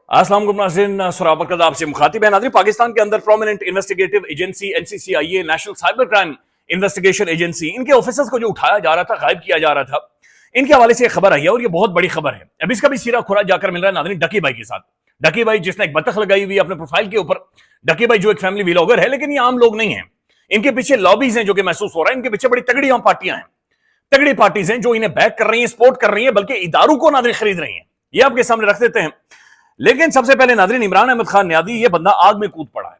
अस्सलाम वालेकुम नाज़रीन, सुराबकत आपसे मुखातिब है। नाज़रीन, पाकिस्तान के अंदर prominent investigative agency NCCIA, national cyber crime investigation agency, इनके ऑफिसर्स को जो उठाया जा रहा था, गायब किया जा रहा था, इनके हवाले से खबर आई है और ये बहुत बड़ी खबर है। अब इसका भी सीरा खुरा जाकर मिल रहा है नाज़रीन डकी भाई के साथ। डकी भाई जिसने एक बतख लगाई हुई है अपने प्रोफाइल के ऊपर। डकी भाई जो एक फैमिली व्लॉगर है, लेकिन ये आम लोग नहीं है। इनके पीछे लॉबीज हैं जो कि महसूस हो रहा है। इनके पीछे बड़ी तगड़ी पार्टियां हैं, तगड़ी पार्टीज हैं जो इन्हें बैक कर रही हैं, सपोर्ट कर रही हैं, बल्कि इदारों को नाज़रीन खरीद रही हैं। ये आपके सामने रख देते हैं। लेकिन सबसे पहले नाज़रीन, इमरान अहमद खान न्यादी, ये बंदा आग में कूद पड़ा है।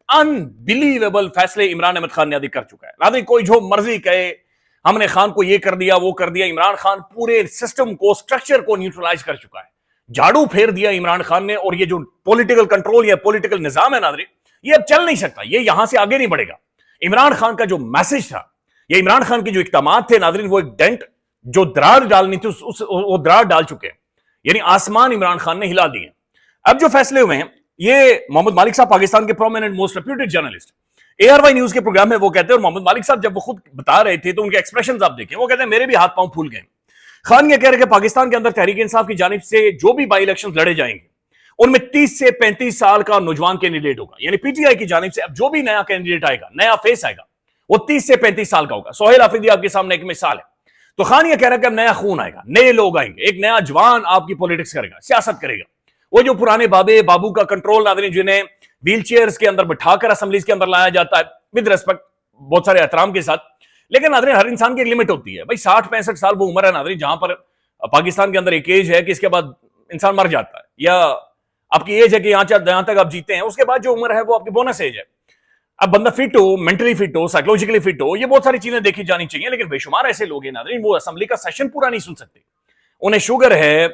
अनबिलीवेबल फैसले इमरान अहमद खान न्यादी कर चुका है। नाज़रीन, कोई जो मर्जी कहे, हमने खान को ये कर दिया, वो कर दिया। इमरान खान पूरे सिस्टम को, स्ट्रक्चर को न्यूट्रलाइज कर चुका है। झाड़ू फेर दिया इमरान खान ने। और ये जो पॉलिटिकल कंट्रोल या पॉलिटिकल निजाम है नाज़रीन, ये अब चल नहीं सकता, ये यहां से आगे नहीं बढ़ेगा। इमरान खान का जो मैसेज था, ये इमरान खान के जो इक़दामात थे नाज़रीन, वो एक डेंट जो दरार डालनी थी वो दरार डाल चुके हैं। यानी आसमान इमरान खान ने हिला दिए। अब जो फैसले हुए हैं, ये मोहम्मद मालिक साहब, पाकिस्तान के prominent most reputed journalist, ARY news के प्रोग्राम में वो कहते हैं, और मोहम्मद मालिक साहब जब वो खुद बता रहे थे तो उनके एक्सप्रेशंस आप देखें, वो कहते हैं मेरे भी हाथ पांव फूल गए। खान ये कह रहे हैं कि पाकिस्तान के अंदर तहरीक इंसाफ की जानिब से जो भी बाई इलेक्शंस लड़े जाएंगे, उनमें 30 से 35 साल का नौजवान कैंडिडेट होगा। यानी PTI की जानिब से अब जो भी नया कैंडिडेट आएगा, नया फेस आएगा, वो 30 से 35 साल का होगा। सोहेल आफरीदी आपके सामने एक मिसाल है। तो खान ये कह रहा है कि अब नया खून आएगा, नए लोग आएंगे, एक नया जवान आपकी पॉलिटिक्स करेगा, सियासत करेगा। वो जो पुराने बाबू का कंट्रोल नाज़रीन, जिन्हें व्हील चेयर्स के अंदर बिठाकर असेंबलीज के अंदर लाया जाता है, विद रिस्पेक्ट, बहुत सारे एहतराम के साथ, लेकिन नाज़रीन हर इंसान की एक लिमिट होती है भाई। 60-65 साल वो उम्र है नाज़रीन, जहां पर पाकिस्तान के अंदर एक एज है कि इसके बाद इंसान मर जाता है, या आपकी एज है कि यहां तक आप जीते हैं, उसके बाद जो उम्र है वो आपकी बोनस एज है। अब बंदा फिट हो, मेंटली फिट हो, साइकोलॉजिकली फिट हो, ये बहुत सारी चीजें देखी जानी चाहिए। लेकिन बेशुमार ऐसे लोग हैं नाज़रीन, वो असेंबली का सेशन पूरा नहीं सुन सकते। उन्हें शुगर है,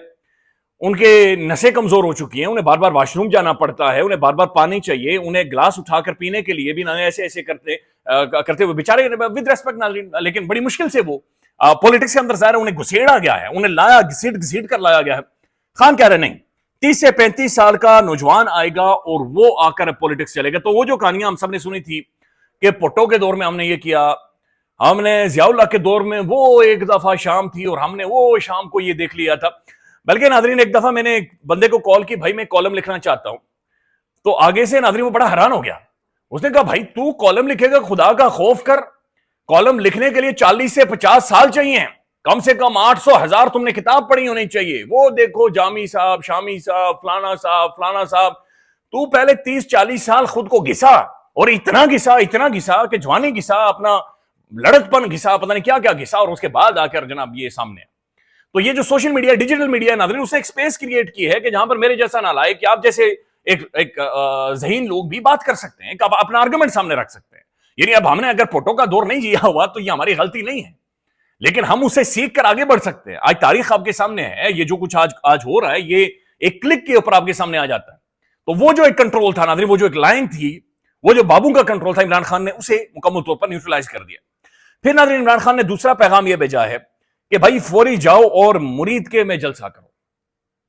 उनके नसें कमजोर हो चुकी हैं, उन्हें बार बार वॉशरूम जाना पड़ता है, उन्हें बार बार पानी चाहिए, उन्हें ग्लास उठाकर पीने के लिए भी ना ऐसे करते हुए बेचारे, विद रेस्पेक्ट नाज़रीन, लेकिन बड़ी मुश्किल से वो पॉलिटिक्स के अंदर ज़ाहिर उन्हें घुसेड़ा गया है, उन्हें लाया, घसीट कर लाया गया है। खान कह रहे नहीं, 30 से 35 साल का नौजवान आएगा और वो आकर पॉलिटिक्स चलेगा। तो वो जो कहानियां हम सबने सुनी थी कि भुट्टो के दौर में हमने ये किया, हमने जियाउल्लाह के दौर में वो एक दफा शाम थी और हमने वो शाम को ये देख लिया था। बल्कि नाज़रीन, एक दफा मैंने एक बंदे को कॉल की, भाई मैं कॉलम लिखना चाहता हूं, तो आगे से नाज़रीन वो बड़ा हैरान हो गया। उसने कहा भाई तू कॉलम लिखेगा, खुदा का खौफ कर, कॉलम लिखने के लिए 40 से 50 साल चाहिए, कम से कम 800-1000 तुमने किताब पढ़ी होनी चाहिए। वो देखो जामी साहब, शामी साहब, फलाना साहब, तू पहले 30-40 साल खुद को घिसा, और इतना घिसा कि जवानी घिसा, अपना लड़कपन घिसा, पता नहीं क्या क्या घिसा, और उसके बाद आकर जनाब ये सामने। तो ये जो सोशल मीडिया, डिजिटल मीडिया नाज़रीन, उसने एक स्पेस क्रिएट की है कि जहां पर मेरे जैसा नालायक, कि आप जैसे एक ज़हीन लोग भी बात कर सकते हैं, अपना आर्गुमेंट सामने रख सकते हैं। यानी अब हमने अगर फोटो का दौर नहीं जिया हुआ तो ये हमारी गलती नहीं है, लेकिन हम उसे सीख कर आगे बढ़ सकते हैं। आज तारीख आपके सामने है, ये जो कुछ आज हो रहा है, ये एक क्लिक के ऊपर आपके सामने आ जाता है। तो वो जो एक कंट्रोल था नाज़रीन, वो जो एक लाइन थी, वो जो बाबू का कंट्रोल था, इमरान खान ने उसे मुकम्मल तौर पर न्यूट्रलाइज कर दिया। फिर नाज़रीन इमरान खान ने दूसरा पैगाम यह भेजा है कि भाई फौरी जाओ और मुरीद के में जलसा करो।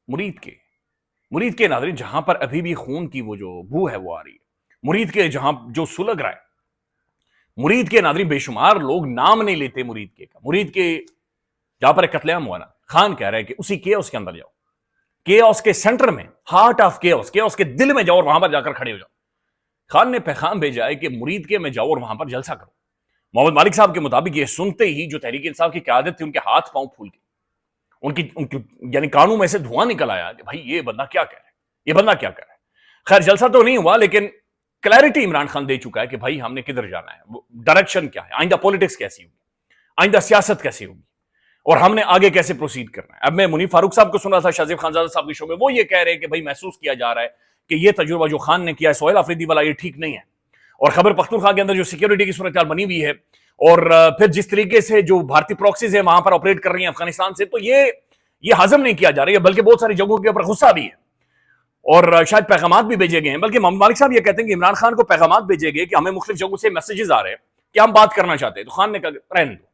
मुरीद के नाज़रीन, जहां पर अभी भी खून की वो जो बू है वो आ रही है, मुरीद के जहां जो सुलग रहा है, मुरीद के नाज़रीन बेशुमार लोग नाम नहीं लेते मुरीद का। मुरीद के जहां पर कत्लेआम हुआ ना, खान कह रहा है कि उसी केओस के अंदर जाओ, केओस के सेंटर में, हार्ट ऑफ केओस के दिल में जाओ और वहां पर जाकर खड़े हो जाओ। खान ने पैगाम भेजा है कि मुरीद के में जाओ और वहां पर जलसा करो। मोहम्मद मालिक साहब के मुताबिक ये सुनते ही जो तहरीक इंसाफ की क़यादत थी, उनके हाथ पांव फूल गए, उनकी यानी कानों में से धुआं निकल आया कि भाई ये बंदा क्या कह रहा है, खैर जलसा तो नहीं हुआ, लेकिन क्लैरिटी इमरान खान दे चुका है कि भाई हमने किधर जाना है, डायरेक्शन क्या है, आइंदा पॉलिटिक्स कैसी होगी, आइंदा सियासत कैसी होगी, और हमने आगे कैसे प्रोसीड करना है। अब मैं मुनीफ फारूक साहब को सुन रहा था शाज़िब खानजादा साहब के शो में, वो ये कह रहे हैं कि भाई महसूस किया जा रहा है कि ये तजुर्बा जो खान ने किया है सोहेल आफरीदी वाला, ये ठीक नहीं है। और खैबर पख्तूनख्वा के अंदर जो सिक्योरिटी की सूरत बनी हुई है, और फिर जिस तरीके से जो भारतीय प्रॉक्सीज है वहां पर ऑपरेट कर रही है अफगानिस्तान से, तो ये हजम नहीं किया जा रहा है, बल्कि बहुत सारी जगहों के ऊपर गुस्सा भी है और शायद पैगामात भी भेजे गए हैं। बल्कि मोहम्मद मालिक साहब ये कहते हैं कि इमरान खान को पैगामात भेजे गए कि हमें मुख्तलिफ जगहों से मैसेजेस आ रहे हैं कि हम बात करना चाहते हैं। तो खान ने कहा रहने दो,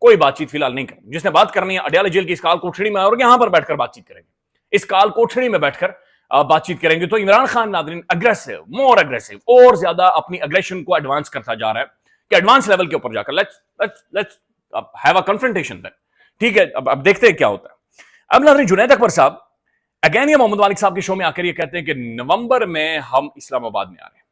कोई बातचीत फिलहाल नहीं करें, जिसने बात करनी है अडयाला जेल की इस काल कोठड़ी में और यहां पर बैठकर बातचीत करेंगे, इस काल कोठड़ी में बैठकर बातचीत करेंगे। तो इमरान खान नाज़रीन अग्रेसिव, मोर अग्रेसिव, और ज्यादा अपनी अग्रेशन को एडवांस करता जा रहा है कि एडवांस लेवल के ऊपर जाकर let's have a confrontation then, ठीक है। अब देखते हैं क्या होता है। अब नाज़रीन जुनैद अकबर साहब अगेन ये मोहम्मद वालिक साहब के शो में आकर ये कहते हैं कि नवंबर में हम इस्लामाबाद में आ रहे हैं,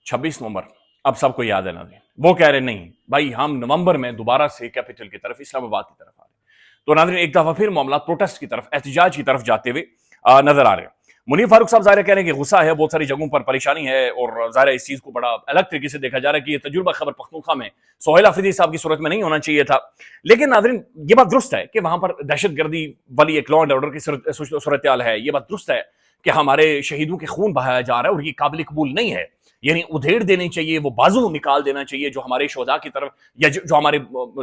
26 नवंबर, अब सबको याद है ना। वो कह रहे नहीं भाई, हम नवंबर में दोबारा से कैपिटल की तरफ, इस्लामाबाद की तरफ आ रहे हैं। तो नाज़रीन एक दफा फिर मामला प्रोटेस्ट की तरफ, एहतजाज की तरफ जाते हुए नजर आ रहे हैं। मुनीर फारूक साहब ज़ाहिर कह रहे हैं कि गुस्सा है, बहुत सारी जगहों पर परेशानी है, और ज़ाहिर इस चीज को बड़ा अलग तरीके से देखा जा रहा है कि ये तजुर्बा खैबर पख्तूनख्वा में सोहेल आफरीदी साहब की सूरत में नहीं होना चाहिए था। लेकिन नाज़रीन ये बात दुरुस्त है कि वहां पर दहशतगर्दी वाली एक लॉ एंड ऑर्डर की सूरत है। ये बात दुरुस्त है कि हमारे शहीदों के खून बहाया जा रहा है, और ये काबिल कबूल नहीं है। यानी उधेड़ देनी चाहिए, वो बाजू निकाल देना चाहिए जो हमारे शोधा की तरफ या जो हमारे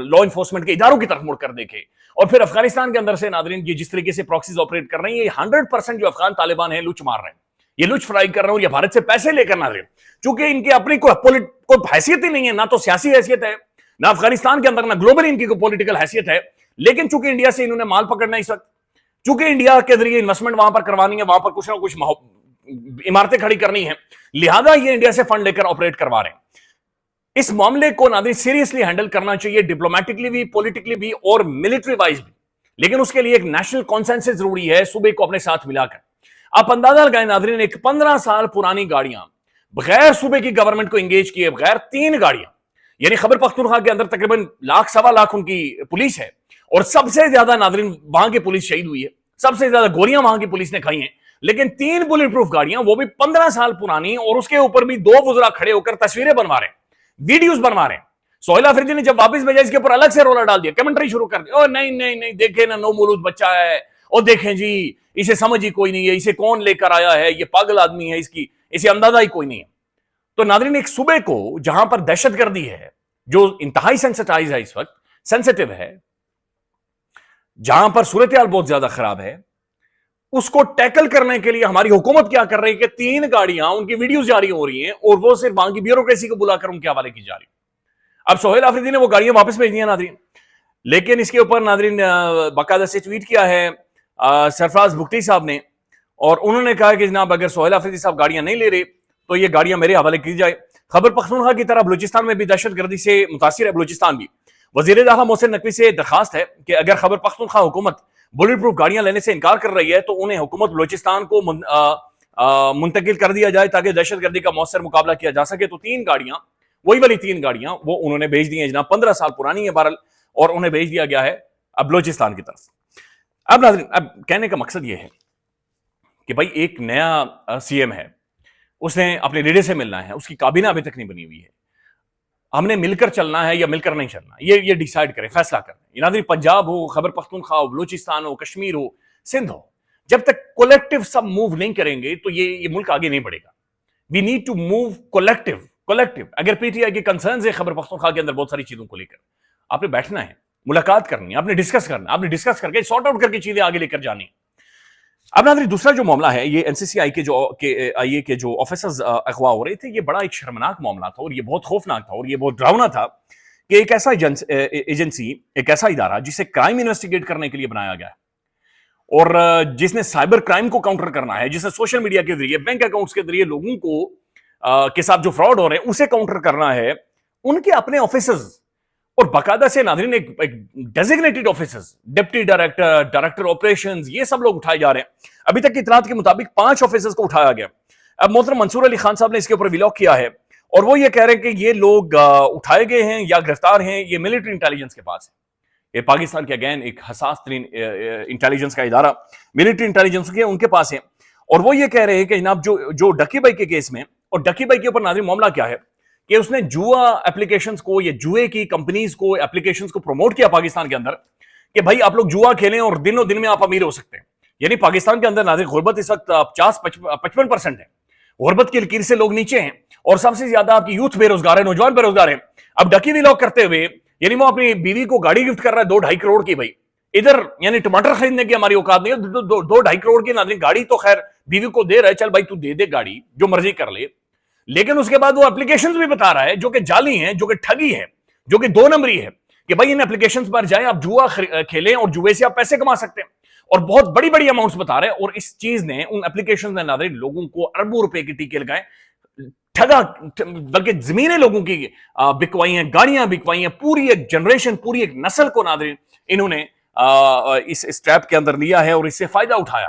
लॉ इन्फोर्समेंट के इदारों की तरफ मुड़कर देखे। और फिर अफगानिस्तान के अंदर से नाज़रीन ये जिस तरीके से प्रॉक्सीज ऑपरेट कर रही है, ये 100% जो अफगान तालिबान है लुच मार रहे हैं, ये लुच फ्राई कर रहे हैं, और ये भारत से पैसे लेकर नाज़रीन, चूंकि इनकी अपनी कोई हैसियत ही नहीं है, ना तो सियासी हैसियत है, ना अफगानिस्तान के अंदर, ना ग्लोबल इनकी कोई पॉलिटिकल हैसियत है। लेकिन चूंकि इंडिया से इन्होंने माल पकड़ना इस वक्त, चूंकि इंडिया के जरिए इन्वेस्टमेंट वहां पर करवानी है, वहां पर कुछ ना कुछ इमारतें खड़ी करनी है, लिहाजा ये इंडिया से फंड लेकर ऑपरेट करवा रहे हैं। इस मामले को नाज़रीन सीरियसली हैंडल करना चाहिए, डिप्लोमेटिकली भी, पॉलिटिकली भी, और मिलिट्री वाइज भी। लेकिन उसके लिए एक नेशनल कॉन्सेंसस जरूरी है, सूबे को अपने साथ मिलाकर। आप अंदाजा लगाएं नाज़रीन, एक 15 साल पुरानी गाड़ियां बगैर सूबे की गवर्नमेंट को एंगेज किए बगैर, 3 गाड़ियां, यानी खैबर पख्तूनख्वा के अंदर तकरीबन 1,00,000-1,25,000 उनकी पुलिस है, और सबसे ज्यादा नाज़रीन वहां की पुलिस शहीद हुई है, सबसे ज्यादा गोलियां वहां की पुलिस ने खाई हैं। लेकिन 3 बुलेट प्रूफ गाड़ियां, वो भी 15 साल पुरानी, और उसके ऊपर भी 2 वज़रा खड़े होकर तस्वीरें बनवा रहे हैं, वीडियोस बनवा रहे हैं। सोहेल आफरीदी ने जब वापस भेजा, इसके ऊपर अलग से रोला डाल दिया, कमेंट्री शुरू कर दी, ओ नहीं नहीं नहीं, देखे ना, नो मौलूद बच्चा है, और देखें जी, इसे समझ ही कोई नहीं है, इसे कौन लेकर आया है, ये पागल आदमी है, इसे अंदाजा ही कोई नहीं है। तो नाज़रीन एक सूबे को जहां पर दहशतगर्दी है, जो इंतहाई सेंसिटाइज है, इस वक्त सेंसिटिव है, जहां पर सूरत हाल बहुत ज्यादा खराब है, उसको टैकल करने के लिए हमारी हुकूमत क्या कर रही है कि 3 गाड़ियां, उनकी वीडियोस जारी हो रही हैं, और वो सिर्फ वहां की ब्यूरोक्रेसी को बुलाकर उनके हवाले की जा रही है। अब सोहेल आफरीदी ने वो गाड़ियां वापस भेज दी नाज़रीन, लेकिन इसके ऊपर नाज़रीन बाकायदा से ट्वीट किया है सरफराज बुख्ती साहब ने, और उन्होंने कहा कि जनाब अगर सोहेल आफरीदी साहब गाड़ियां नहीं ले रहे तो ये गाड़ियां मेरे हवाले की जाए। खैबर पख्तूनख्वा की तरह बलूचिस्तान में भी दहशतगर्दी से मुतासिर है बलूचिस्तान भी। वज़ीर दाखिला मोहसिन नकवी से दरखास्त है कि अगर खैबर पख्तूनख्वा हुकूमत बुलेट प्रूफ गाड़ियां लेने से इनकार कर रही है तो उन्हें हुकूमत बलूचिस्तान को मुंतकिल कर दिया जाए ताकि दहशतगर्दी का मौसर मुकाबला किया जा सके। तो 3 गाड़ियां, वही वाली 3 गाड़ियां, वो उन्होंने भेज दी हैं जनाब, 15 साल पुरानी है बहरहाल, और उन्हें भेज दिया गया है अब बलूचिस्तान की तरफ। अब नाज़रीन, अब कहने का मकसद यह है कि भाई एक नया सीएम है, उसने अपने लीडर से मिलना है, उसकी काबीना अभी तक नहीं बनी हुई है, हमने मिलकर चलना है या मिलकर नहीं चलना, ये डिसाइड करें, फैसला करें। नाज़रीन पंजाब हो, खैबर पख्तूनख्वा हो, बलूचिस्तान हो, कश्मीर हो, सिंध हो, जब तक कलेक्टिव सब मूव नहीं करेंगे तो ये मुल्क आगे नहीं बढ़ेगा। We need to move collective. अगर पीटीआई के कंसर्न है खैबर पख्तूनख्वा के अंदर बहुत सारी चीजों को लेकर, आपने बैठना है, मुलाकात करनी है, आपने डिस्कस करना, आपने डिस्कस करके सॉर्ट आउट करके चीजें आगे लेकर जानी। अब नाज़रीन दूसरा जो मामला है, ये एनसीसीआई के जो ऑफिसर्स अगवा हो रहे थे, ये बड़ा एक शर्मनाक मामला था, और ये बहुत खौफनाक था, और ये बहुत डरावना था कि एक ऐसा एजेंसी, एक ऐसा इदारा जिसे क्राइम इन्वेस्टिगेट करने के लिए बनाया गया है, और जिसने साइबर क्राइम को काउंटर करना है, जिसने सोशल मीडिया के जरिए, बैंक अकाउंट्स के जरिए लोगों को के साथ जो फ्रॉड हो रहे हैं उसे काउंटर करना है, उनके अपने ऑफिसर्स, और बाकायदा से नाज़रीन एक designated officers, deputy director, director operations, ये सब लोग उठाए जा रहे हैं। अभी तक की इतलात के मुताबिक 5 ऑफिसर्स को उठाया गया। अब मोहतरम मंसूर अली खान साहब ने इसके ऊपर व्लॉग किया है, और वो ये कह रहे हैं कि ये लोग उठाए गए हैं या गिरफ्तार हैं, ये मिलिट्री इंटेलिजेंस के पास है। ये पाकिस्तान के अगेन एक हसास तरीन इंटेलिजेंस का इदारा, मिलिट्री इंटेलिजेंस के उनके पास है, और वो ये कह रहे हैं कि जनाब जो डकी भाई के केस में, और डकी भाई के ऊपर नाज़रीन मामला क्या है कि उसने जुआ एप्लीकेशंस को, ये जुए की कंपनीज को, एप्लीकेशंस को प्रमोट किया पाकिस्तान के अंदर कि भाई आप लोग जुआ खेलें और दिनों दिन में आप अमीर हो सकते हैं। यानी पाकिस्तान के अंदर नाज़रीन गुर्बत इस वक्त 50-55% है, गुर्बत की लकीर से लोग नीचे हैं, और सबसे ज्यादा आपकी यूथ बेरोजगार है, नौजवान बेरोजगार है। अब डकी व्लॉग करते हुए यानी वो अपनी बीवी को गाड़ी गिफ्ट कर रहा है 2-2.5 करोड़ की। भाई इधर यानी टमाटर खरीदने की हमारी औकात नहीं है, 2-2.5 करोड़ की नाज़रीन गाड़ी तो खैर बीवी को दे रहा है, चल भाई तू दे दे गाड़ी, जो मर्जी कर ले, लेकिन उसके बाद वो एप्लीकेशंस भी बता रहा है जो कि जाली हैं, जो कि ठगी है, जो कि 2 नंबरी है, कि भाई इन एप्लीकेशंस पर जाएं, आप जुआ खेलें और जुए से आप पैसे कमा सकते हैं, और बहुत बड़ी बड़ी अमाउंट्स बता रहे हैं। और इस चीज ने, उन एप्लीकेशंस ने नाज़रीन लोगों को अरबों रुपए के टीके लगाए, ठगा, बल्कि जमीनें लोगों की बिकवाई हैं, गाड़ियां बिकवाई हैं, पूरी एक जनरेशन, पूरी एक नस्ल को नाज़रीन इन्होंने اس ٹریپ کے اندر لیا ہے اور اس سے فائدہ اٹھایا.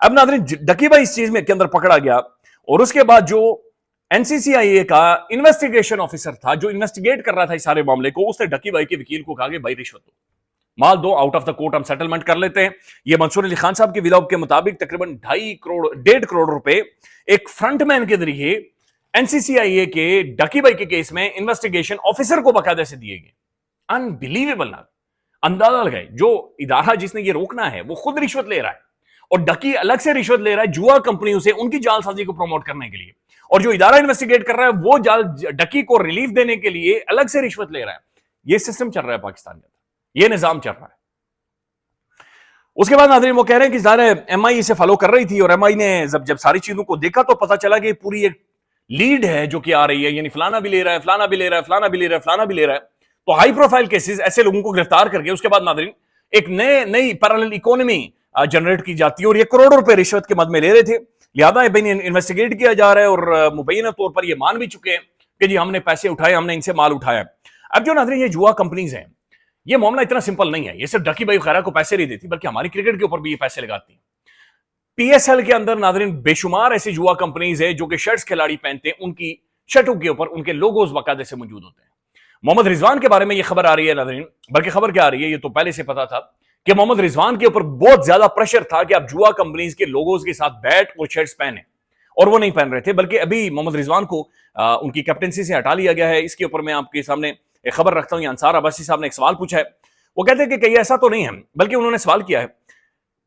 اب ناظرین ڈکی بھائی اس چیز میں کے اندر پکڑا گیا اور اس کے بعد جو این سی سی آئی اے کا انویسٹیگیشن آفیسر تھا جو انویسٹیگیٹ کر رہا تھا اس سارے معاملے کو, اس نے ڈکی بھائی کے وکیل کو کہا کہ بھائی رشوت دو, مال دو, آؤٹ آف دا کورٹ ہم سیٹلمنٹ کر لیتے ہیں. یہ منصور علی خان صاحب کے ولاگ کے مطابق تقریباً 1.5 کروڑ روپے ایک فرنٹ مین کے ذریعے این سی سی آئی اے کے ڈکی بھائی کے کیس میں انویسٹیگیشن آفیسر کو باقاعدہ سے دیے گئے. انبیلیویبل. اندازہ لگائے جو ادارہ جس نے یہ روکنا ہے وہ خود رشوت لے رہا ہے اور ڈکی الگ سے رشوت لے رہا ہے جوا کمپنیوں سے ان کی جعل سازی کو پروموٹ کرنے کے لیے, اور جو ادارہ انویسٹیگیٹ کر رہا ہے وہ ڈکی کو ریلیف دینے کے لیے الگ سے رشوت لے رہا ہے. یہ سسٹم چل رہا ہے پاکستان کے اندر, یہ نظام چل رہا ہے. اس کے بعد ناظرین وہ کہہ رہے ہیں کہ ظاہر ہے ایم آئی اسے فالو کر رہی تھی اور ایم آئی نے جب ساری چیزوں کو دیکھا تو پتا چلا کہ پوری ایک لیڈ ہے جو کہ آ رہی ہے, یعنی فلانا بھی لے رہا ہے, فلانا بھی لے رہا ہے, فلانا بھی لے رہا ہے, فلانا بھی لے رہا ہے. تو ہائی پروفائل کیسز ایسے لوگوں کو گرفتار کر کے اس کے بعد ناظرین ایک نئی پیرالل اکانومی جنریٹ کی جاتی ہے اور یہ کروڑوں روپے رشوت کے مد میں لے رہے تھے. لہذا انویسٹیگیٹ کیا جا رہا ہے اور مبینہ طور پر یہ مان بھی چکے ہیں کہ جی ہم نے پیسے اٹھائے, ہم نے ان سے مال اٹھایا. اب جو ناظرین یہ جوا کمپنیز ہیں یہ معاملہ اتنا سمپل نہیں ہے, یہ صرف ڈکی بھائی خیرہ کو پیسے نہیں دیتی بلکہ ہماری کرکٹ کے اوپر بھی یہ پیسے لگاتی ہیں. پی ایس ایل کے اندر ناظرین بے شمار ایسی جوا کمپنیز ہیں جو کہ شرٹس کھلاڑی پہنتے ہیں, ان کی شرٹوں کے اوپر ان کے لوگوز باقاعدہ سے موجود ہوتے ہیں. محمد رضوان کے بارے میں یہ خبر آ رہی ہے ناظرین, بلکہ خبر کیا آ رہی ہے یہ تو پہلے سے پتا تھا کہ محمد رضوان کے اوپر بہت زیادہ پریشر تھا کہ آپ جوا کمپنیز کے لوگوز کے ساتھ بیٹ اور شرٹس پہنے, اور وہ نہیں پہن رہے تھے. بلکہ ابھی محمد رضوان کو ان کی کیپٹنسی سے ہٹا لیا گیا ہے. اس کے اوپر میں آپ کے سامنے ایک خبر رکھتا ہوں. انصار عباسی صاحب نے ایک سوال پوچھا ہے, وہ کہتے ہیں کہ کہیں ایسا تو نہیں ہے, بلکہ انہوں نے سوال کیا ہے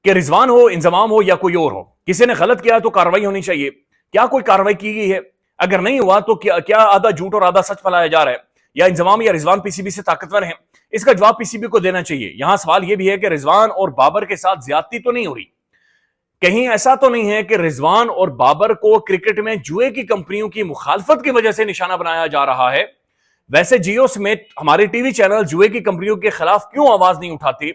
کہ رضوان ہو, انضمام ہو یا کوئی اور ہو, کسی نے غلط کیا تو کارروائی ہونی چاہیے. کیا کوئی کارروائی کی گئی ہے؟ اگر نہیں ہوا تو کیا آدھا جھوٹ اور آدھا سچ پھیلایا جا رہا ہے, یا انضمام یا رضوان پی سی بی سے طاقتور ہیں؟ اس کا جواب پی سی بی کو دینا چاہیے. یہاں سوال یہ بھی ہے کہ رضوان اور بابر کے ساتھ زیادتی تو نہیں ہو رہی؟ کہیں ایسا تو نہیں ہے کہ رضوان اور بابر کو کرکٹ میں جوئے کی کمپنیوں کی مخالفت کی وجہ سے نشانہ بنایا جا رہا ہے؟ ویسے جیو سمیت ہمارے ٹی وی چینل جوئے کی کمپنیوں کے خلاف کیوں آواز نہیں اٹھاتے,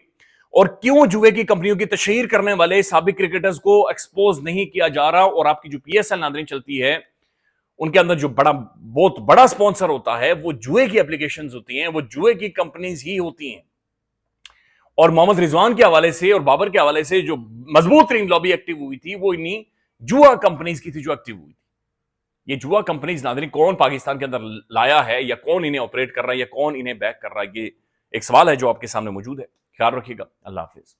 اور کیوں جوئے کی کمپنیوں کی تشہیر کرنے والے سابق کرکٹرز کو ایکسپوز نہیں کیا جا رہا؟ اور آپ کی جو پی ایس ایل ناظرین چلتی ہے ان کے اندر جو بہت بڑا سپانسر ہوتا ہے وہ جوئے کی اپلیکیشنز ہوتی ہیں, وہ جوئے کی کمپنیز ہی ہوتی ہیں. اور محمد رضوان کے حوالے سے اور بابر کے حوالے سے جو مضبوط ترین لابی ایکٹیو ہوئی تھی وہ انہی جوا کمپنیز کی تھی جو ایکٹیو ہوئی تھی. یہ جوا کمپنیز ناظرین کون پاکستان کے اندر لایا ہے, یا کون انہیں آپریٹ کر رہا ہے, یا کون انہیں بیک کر رہا ہے, یہ ایک سوال ہے جو آپ کے سامنے موجود ہے. خیال رکھیے گا. اللہ حافظ.